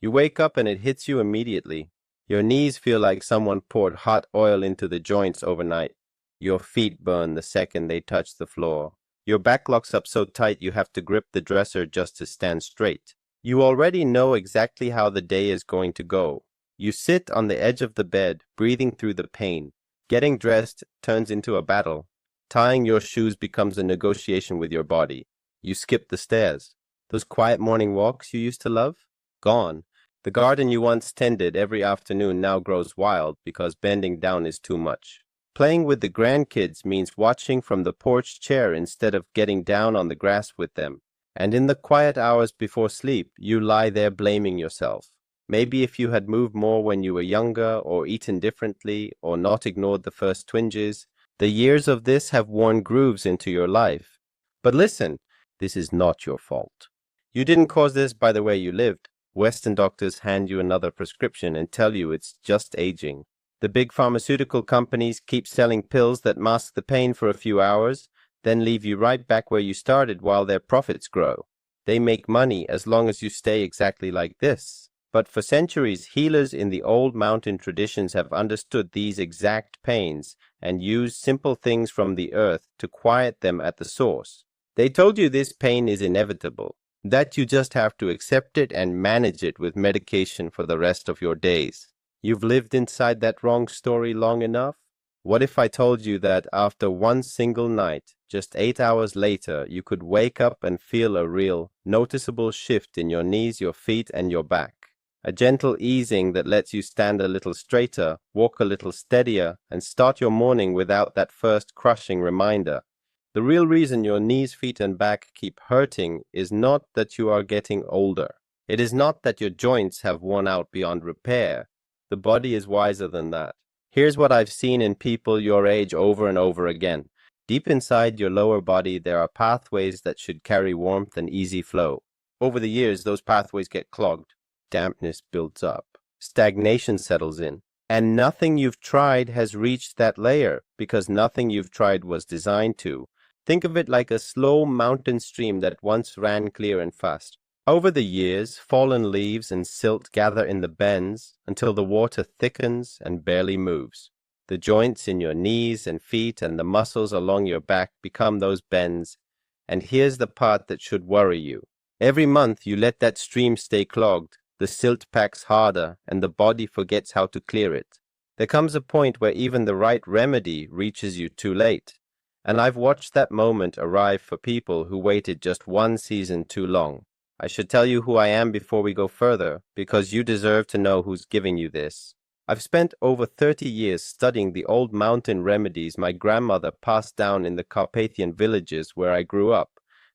You wake up and it hits you immediately. Your knees feel like someone poured hot oil into the joints overnight. Your feet burn the second they touch the floor. Your back locks up so tight you have to grip the dresser just to stand straight. You already know exactly how the day is going to go. You sit on the edge of the bed, breathing through the pain. Getting dressed turns into a battle. Tying your shoes becomes a negotiation with your body. You skip the stairs. Those quiet morning walks you used to love? Gone. The garden you once tended every afternoon now grows wild because bending down is too much. Playing with the grandkids means watching from the porch chair instead of getting down on the grass with them. And in the quiet hours before sleep, you lie there blaming yourself. Maybe if you had moved more when you were younger, or eaten differently, or not ignored the first twinges, the years of this have worn grooves into your life. But listen, this is not your fault. You didn't cause this by the way you lived. Western doctors hand you another prescription and tell you it's just aging. The big pharmaceutical companies keep selling pills that mask the pain for a few hours, then leave you right back where you started while their profits grow. They make money as long as you stay exactly like this. But for centuries, healers in the old mountain traditions have understood these exact pains and used simple things from the earth to quiet them at the source. They told you this pain is inevitable, that you just have to accept it and manage it with medication for the rest of your days. You've lived inside that wrong story long enough? What if I told you that after one single night, just 8 hours later, you could wake up and feel a real, noticeable shift in your knees, your feet, and your back? A gentle easing that lets you stand a little straighter, walk a little steadier, and start your morning without that first crushing reminder. The real reason your knees, feet, and back keep hurting is not that you are getting older. It is not that your joints have worn out beyond repair. The body is wiser than that. Here's what I've seen in people your age over and over again. Deep inside your lower body, there are pathways that should carry warmth and easy flow. Over the years, those pathways get clogged. Dampness builds up. Stagnation settles in. And nothing you've tried has reached that layer because nothing you've tried was designed to. Think of it like a slow mountain stream that once ran clear and fast. Over the years, fallen leaves and silt gather in the bends until the water thickens and barely moves. The joints in your knees and feet and the muscles along your back become those bends. And here's the part that should worry you. Every month you let that stream stay clogged, the silt packs harder, and the body forgets how to clear it. There comes a point where even the right remedy reaches you too late. And I've watched that moment arrive for people who waited just one season too long. I should tell you who I am before we go further, because you deserve to know who's giving you this. I've spent over 30 years studying the old mountain remedies my grandmother passed down in the Carpathian villages where I grew up,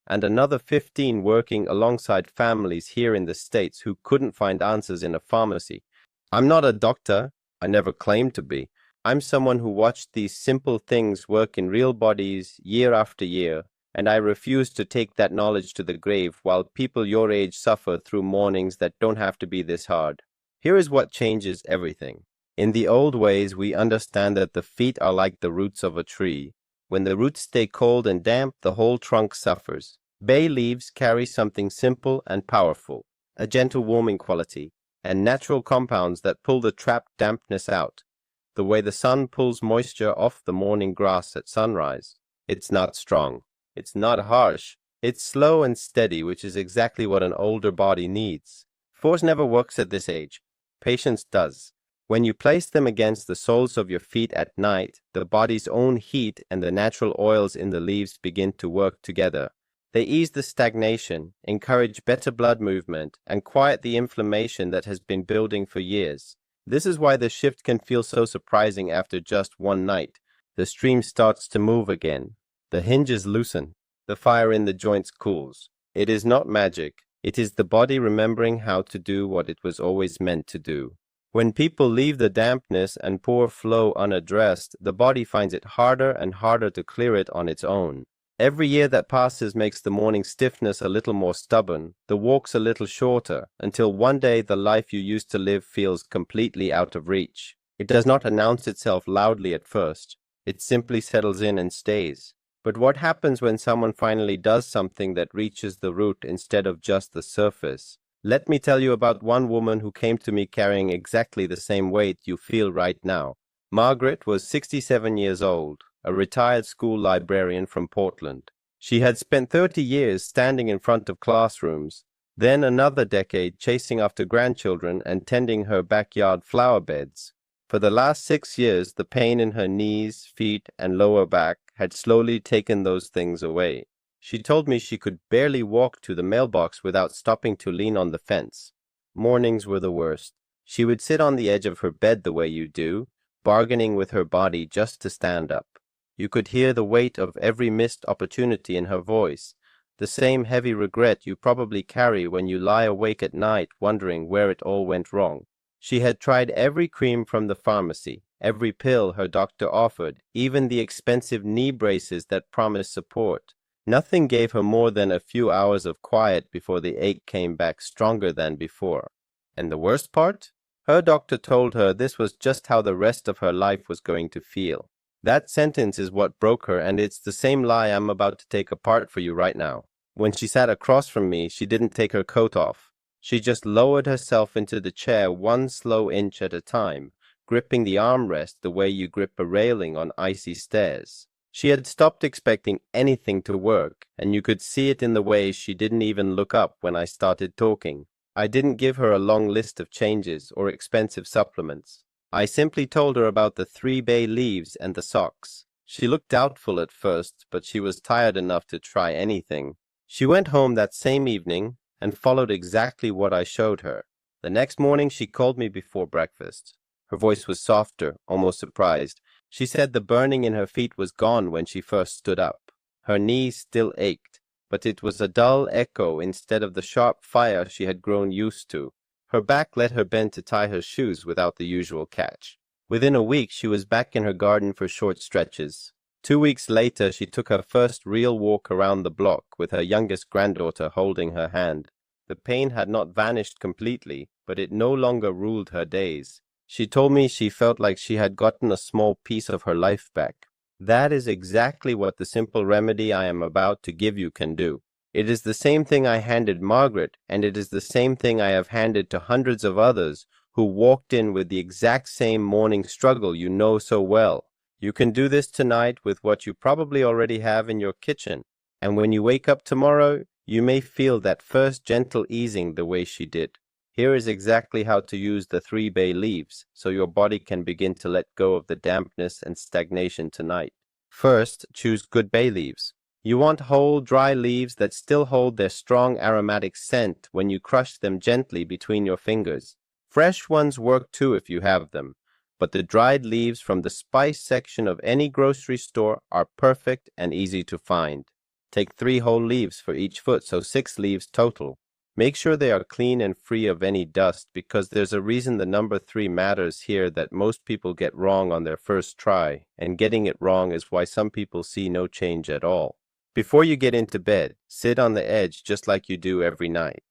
and another 15 working alongside families here in the States who couldn't find answers in a pharmacy. I'm not a doctor. I never claimed to be. I'm someone who watched these simple things work in real bodies year after year, and I refuse to take that knowledge to the grave while people your age suffer through mornings that don't have to be this hard. Here is what changes everything. In the old ways, we understand that the feet are like the roots of a tree. When the roots stay cold and damp, the whole trunk suffers. Bay leaves carry something simple and powerful, a gentle warming quality, and natural compounds that pull the trapped dampness out, the way the sun pulls moisture off the morning grass at sunrise. It's not strong. It's not harsh. It's slow and steady, which is exactly what an older body needs. Force never works at this age. Patience does. When you place them against the soles of your feet at night, the body's own heat and the natural oils in the leaves begin to work together. They ease the stagnation, encourage better blood movement, and quiet the inflammation that has been building for years. This is why the shift can feel so surprising after just one night. The stream starts to move again. The hinges loosen. The fire in the joints cools. It is not magic. It is the body remembering how to do what it was always meant to do. When people leave the dampness and poor flow unaddressed, the body finds it harder and harder to clear it on its own. Every year that passes makes the morning stiffness a little more stubborn, the walks a little shorter, until one day the life you used to live feels completely out of reach. It does not announce itself loudly at first. It simply settles in and stays. But what happens when someone finally does something that reaches the root instead of just the surface? Let me tell you about one woman who came to me carrying exactly the same weight you feel right now. Margaret was 67 years old, a retired school librarian from Portland. She had spent 30 years standing in front of classrooms, then another decade chasing after grandchildren and tending her backyard flower beds. For the last 6 years, the pain in her knees, feet, and lower back had slowly taken those things away. She told me she could barely walk to the mailbox without stopping to lean on the fence. Mornings were the worst. She would sit on the edge of her bed the way you do, bargaining with her body just to stand up. You could hear the weight of every missed opportunity in her voice, the same heavy regret you probably carry when you lie awake at night wondering where it all went wrong. She had tried every cream from the pharmacy, every pill her doctor offered, even the expensive knee braces that promised support. Nothing gave her more than a few hours of quiet before the ache came back stronger than before. And the worst part? Her doctor told her this was just how the rest of her life was going to feel. That sentence is what broke her, and it's the same lie I'm about to take apart for you right now. When she sat across from me, she didn't take her coat off. She just lowered herself into the chair one slow inch at a time, gripping the armrest the way you grip a railing on icy stairs. She had stopped expecting anything to work, and you could see it in the way she didn't even look up when I started talking. I didn't give her a long list of changes or expensive supplements. I simply told her about the 3 bay leaves and the socks. She looked doubtful at first, but she was tired enough to try anything. She went home that same evening and followed exactly what I showed her. The next morning she called me before breakfast. Her voice was softer, almost surprised. She said the burning in her feet was gone when she first stood up. Her knees still ached, but it was a dull echo instead of the sharp fire she had grown used to. Her back let her bend to tie her shoes without the usual catch. Within a week she was back in her garden for short stretches. 2 weeks later she took her first real walk around the block with her youngest granddaughter holding her hand. The pain had not vanished completely, but it no longer ruled her days. She told me she felt like she had gotten a small piece of her life back. That is exactly what the simple remedy I am about to give you can do. It is the same thing I handed Margaret, and it is the same thing I have handed to hundreds of others who walked in with the exact same morning struggle you know so well. You can do this tonight with what you probably already have in your kitchen, and when you wake up tomorrow, you may feel that first gentle easing the way she did. Here is exactly how to use the 3 bay leaves, so your body can begin to let go of the dampness and stagnation tonight. First, choose good bay leaves. You want whole, dry leaves that still hold their strong aromatic scent when you crush them gently between your fingers. Fresh ones work too if you have them, but the dried leaves from the spice section of any grocery store are perfect and easy to find. Take 3 whole leaves for each foot, so 6 leaves total. Make sure they are clean and free of any dust, because there's a reason the number 3 matters here that most people get wrong on their first try, and getting it wrong is why some people see no change at all. Before you get into bed, sit on the edge just like you do every night.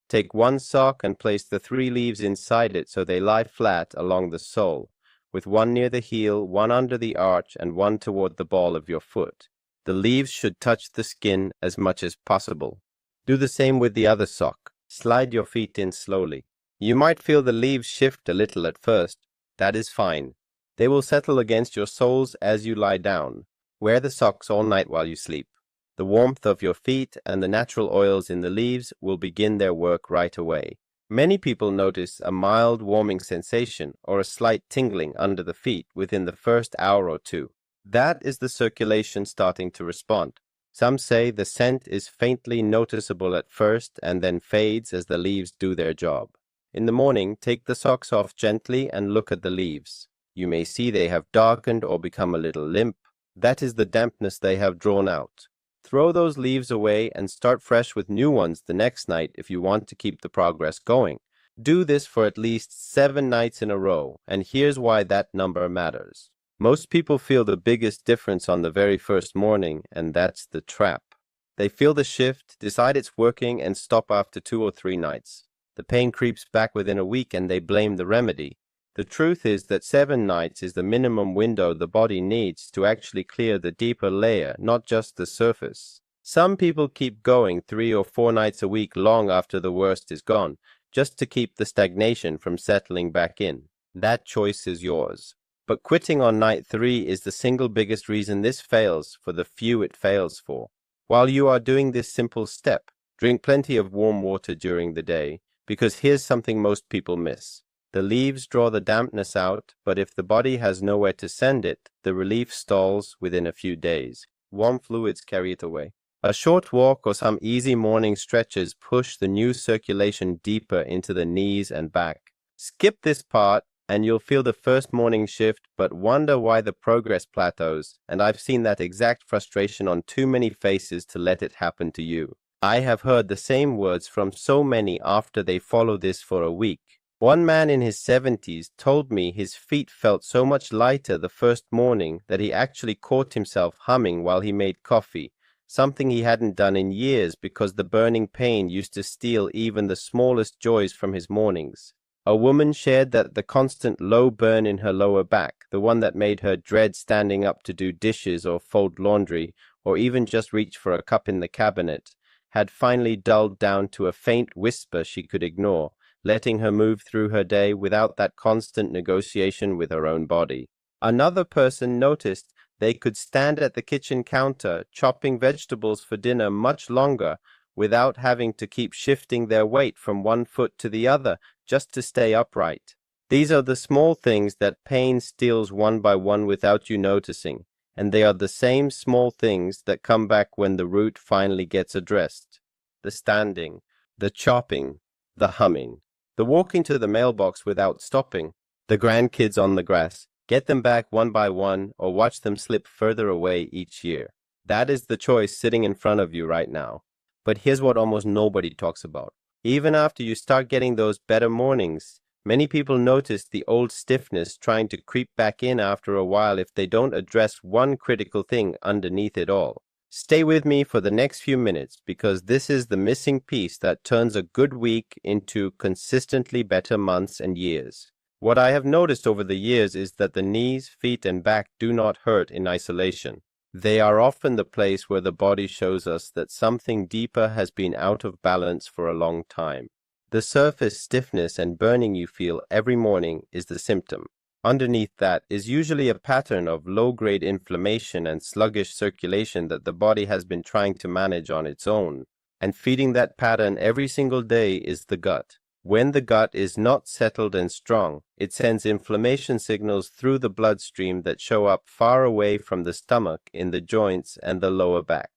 Take 1 sock and place the 3 leaves inside it so they lie flat along the sole, with 1 near the heel, 1 under the arch, and 1 toward the ball of your foot. The leaves should touch the skin as much as possible. Do the same with the other sock. Slide your feet in slowly. You might feel the leaves shift a little at first. That is fine. They will settle against your soles as you lie down. Wear the socks all night while you sleep. The warmth of your feet and the natural oils in the leaves will begin their work right away. Many people notice a mild warming sensation or a slight tingling under the feet within the first hour or 2. That is the circulation starting to respond. Some say the scent is faintly noticeable at first and then fades as the leaves do their job. In the morning, take the socks off gently and look at the leaves. You may see they have darkened or become a little limp. That is the dampness they have drawn out. Throw those leaves away and start fresh with new ones the next night if you want to keep the progress going. Do this for at least 7 nights in a row, and here's why that number matters. Most people feel the biggest difference on the very first morning, and that's the trap. They feel the shift, decide it's working, and stop after 2 or 3 nights. The pain creeps back within a week and they blame the remedy. The truth is that 7 nights is the minimum window the body needs to actually clear the deeper layer, not just the surface. Some people keep going 3 or 4 nights a week long after the worst is gone, just to keep the stagnation from settling back in. That choice is yours. But quitting on night 3 is the single biggest reason this fails for the few it fails for. While you are doing this simple step, drink plenty of warm water during the day, because here's something most people miss. The leaves draw the dampness out, but if the body has nowhere to send it, the relief stalls within a few days. Warm fluids carry it away. A short walk or some easy morning stretches push the new circulation deeper into the knees and back. Skip this part and you'll feel the first morning shift, but wonder why the progress plateaus, and I've seen that exact frustration on too many faces to let it happen to you. I have heard the same words from so many after they follow this for a week. One man in his 70s told me his feet felt so much lighter the first morning that he actually caught himself humming while he made coffee, something he hadn't done in years because the burning pain used to steal even the smallest joys from his mornings. A woman shared that the constant low burn in her lower back, the one that made her dread standing up to do dishes or fold laundry, or even just reach for a cup in the cabinet, had finally dulled down to a faint whisper she could ignore, letting her move through her day without that constant negotiation with her own body. Another person noticed they could stand at the kitchen counter chopping vegetables for dinner much longer without having to keep shifting their weight from one foot to the other just to stay upright. These are the small things that pain steals one by one without you noticing, and they are the same small things that come back when the root finally gets addressed. The standing, the chopping, the humming, the walking to the mailbox without stopping, the grandkids on the grass. Get them back one by one or watch them slip further away each year. That is the choice sitting in front of you right now. But here's what almost nobody talks about. Even after you start getting those better mornings, many people notice the old stiffness trying to creep back in after a while if they don't address one critical thing underneath it all. Stay with me for the next few minutes because this is the missing piece that turns a good week into consistently better months and years. What I have noticed over the years is that the knees, feet, and back do not hurt in isolation. They are often the place where the body shows us that something deeper has been out of balance for a long time. The surface stiffness and burning you feel every morning is the symptom. Underneath that is usually a pattern of low-grade inflammation and sluggish circulation that the body has been trying to manage on its own. And feeding that pattern every single day is the gut. When the gut is not settled and strong, it sends inflammation signals through the bloodstream that show up far away from the stomach in the joints and the lower back.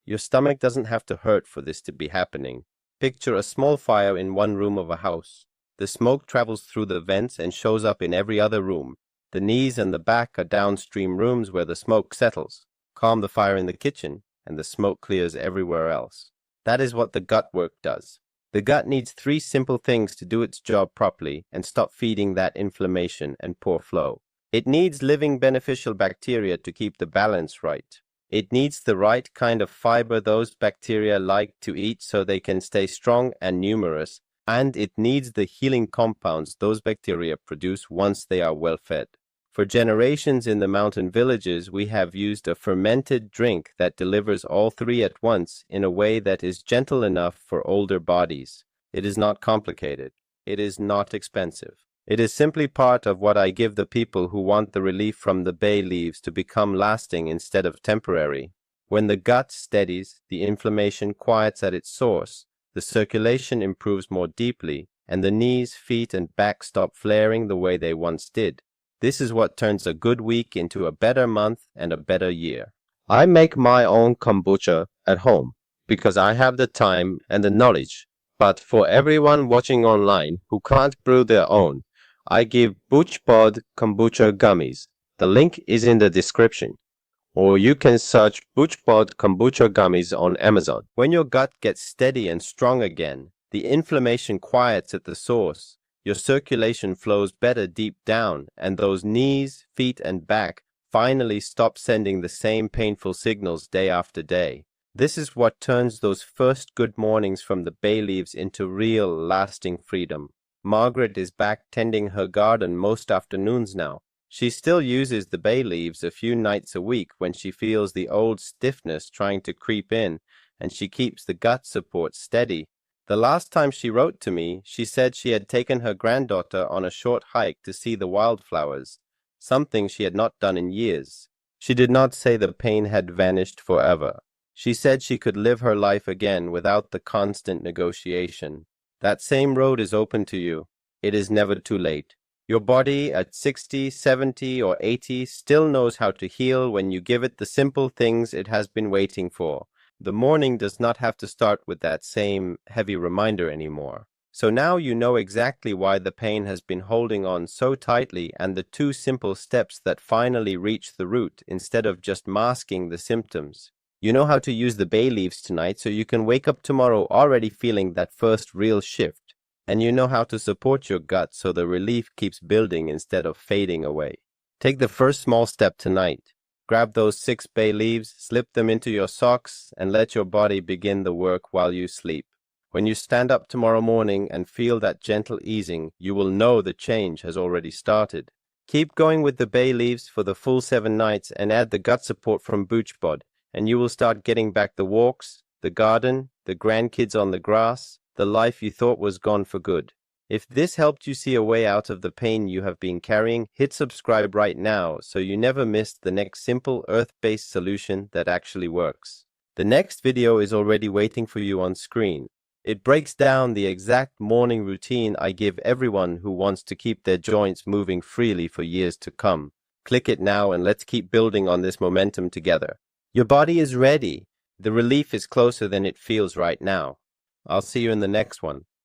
Your stomach doesn't have to hurt for this to be happening. Picture a small fire in one room of a house. The smoke travels through the vents and shows up in every other room. The knees and the back are downstream rooms where the smoke settles. Calm the fire in the kitchen, and the smoke clears everywhere else. That is what the gut work does. The gut needs 3 simple things to do its job properly and stop feeding that inflammation and poor flow. It needs living beneficial bacteria to keep the balance right. It needs the right kind of fiber those bacteria like to eat so they can stay strong and numerous, and it needs the healing compounds those bacteria produce once they are well fed. For generations in the mountain villages, we have used a fermented drink that delivers all 3 at once in a way that is gentle enough for older bodies. It is not complicated. It is not expensive. It is simply part of what I give the people who want the relief from the bay leaves to become lasting instead of temporary. When the gut steadies, the inflammation quiets at its source, the circulation improves more deeply, and the knees, feet, and back stop flaring the way they once did. This is what turns a good week into a better month and a better year. I make my own kombucha at home because I have the time and the knowledge. But for everyone watching online who can't brew their own, I give BoochBod Kombucha Gummies. The link is in the description. Or you can search BoochBod Kombucha Gummies on Amazon. When your gut gets steady and strong again, the inflammation quiets at the source. Your circulation flows better deep down, and those knees, feet, and back finally stop sending the same painful signals day after day. This is what turns those first good mornings from the bay leaves into real, lasting freedom. Margaret is back tending her garden most afternoons now. She still uses the bay leaves a few nights a week when she feels the old stiffness trying to creep in, and she keeps the gut support steady. The last time she wrote to me, she said she had taken her granddaughter on a short hike to see the wildflowers, something she had not done in years. She did not say the pain had vanished forever. She said she could live her life again without the constant negotiation. That same road is open to you. It is never too late. Your body at 60, 70, or 80 still knows how to heal when you give it the simple things it has been waiting for. The morning does not have to start with that same heavy reminder anymore. So now you know exactly why the pain has been holding on so tightly and the two simple steps that finally reach the root instead of just masking the symptoms. You know how to use the bay leaves tonight so you can wake up tomorrow already feeling that first real shift. And you know how to support your gut so the relief keeps building instead of fading away. Take the first small step tonight. Grab those 6 bay leaves, slip them into your socks, and let your body begin the work while you sleep. When you stand up tomorrow morning and feel that gentle easing, you will know the change has already started. Keep going with the bay leaves for the full 7 nights and add the gut support from BoochBod, and you will start getting back the walks, the garden, the grandkids on the grass, the life you thought was gone for good. If this helped you see a way out of the pain you have been carrying, hit subscribe right now so you never miss the next simple earth-based solution that actually works. The next video is already waiting for you on screen. It breaks down the exact morning routine I give everyone who wants to keep their joints moving freely for years to come. Click it now and let's keep building on this momentum together. Your body is ready. The relief is closer than it feels right now. I'll see you in the next one.